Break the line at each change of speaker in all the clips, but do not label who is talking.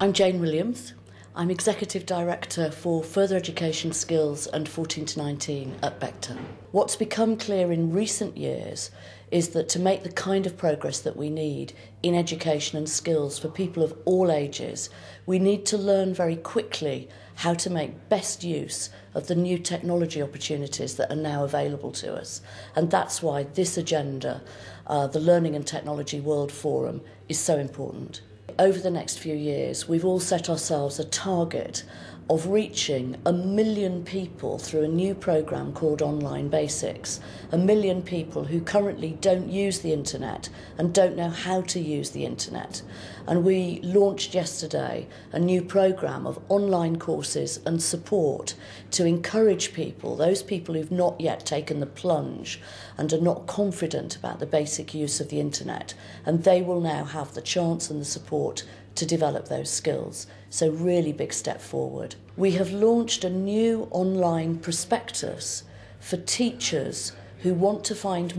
I'm Jane Williams. I'm Executive Director for Further Education Skills and 14 to 19 at Becta. What's become clear in recent years is that to make the kind of progress that we need in education and skills for people of all ages, we need to learn very quickly how to make best use of the new technology opportunities that are now available to us. And that's why this agenda, the Learning and Technology World Forum, is so important. Over the next few years, we've all set ourselves a target of reaching 1 million people through a new programme called Online Basics. 1 million people who currently don't use the internet and don't know how to use the internet. And we launched yesterday a new programme of online courses and support to encourage people, those people who've not yet taken the plunge and are not confident about the basic use of the internet, and they will now have the chance and the support to develop those skills. So really big step forward. We have launched a new online prospectus for teachers who want to find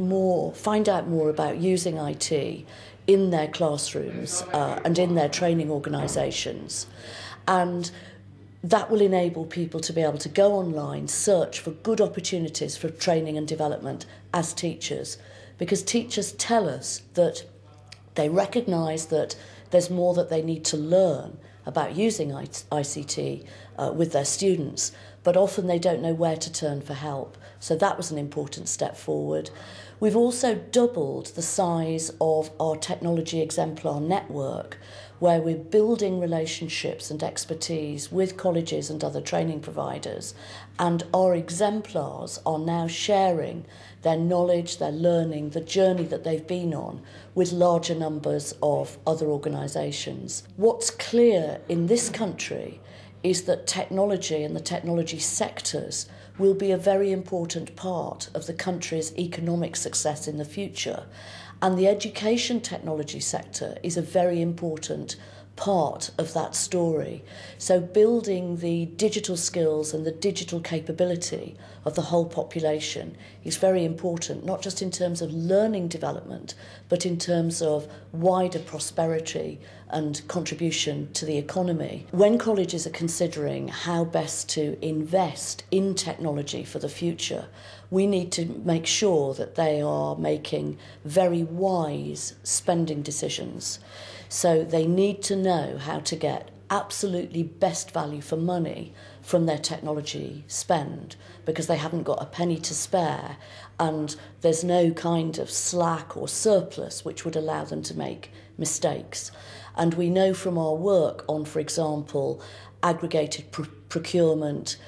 out more about using IT in their classrooms and in their training organisations. And that will enable people to be able to go online, search for good opportunities for training and development as teachers, because teachers tell us that they recognise that there's more that they need to learn about using ICT with their students, but often they don't know where to turn for help. So that was an important step forward. We've also doubled the size of our technology exemplar network, where we're building relationships and expertise with colleges and other training providers, and our exemplars are now sharing their knowledge, their learning, the journey that they've been on with larger numbers of other organisations. What's clear in this country is that technology and the technology sectors will be a very important part of the country's economic success in the future. And the education technology sector is a very important part of that story. So building the digital skills and the digital capability of the whole population is very important, not just in terms of learning development, but in terms of wider prosperity and contribution to the economy. When colleges are considering how best to invest in technology for the future, we need to make sure that they are making very wise spending decisions. So they need to know how to get absolutely best value for money from their technology spend, because they haven't got a penny to spare and there's no kind of slack or surplus which would allow them to make mistakes. And we know from our work on, for example, aggregated procurement,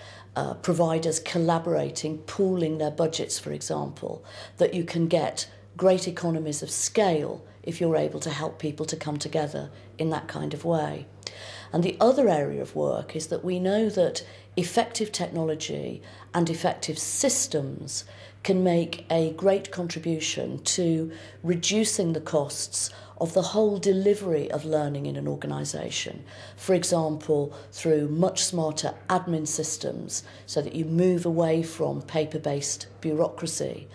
providers collaborating, pooling their budgets, for example, that you can get great economies of scale if you're able to help people to come together in that kind of way. And the other area of work is that we know that effective technology and effective systems can make a great contribution to reducing the costs of the whole delivery of learning in an organisation. For example, through much smarter admin systems so that you move away from paper-based bureaucracy,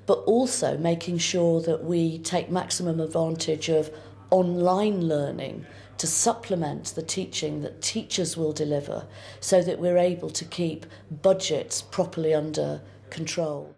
but also making sure that we take maximum advantage of online learning to supplement the teaching that teachers will deliver so that we're able to keep budgets properly under control.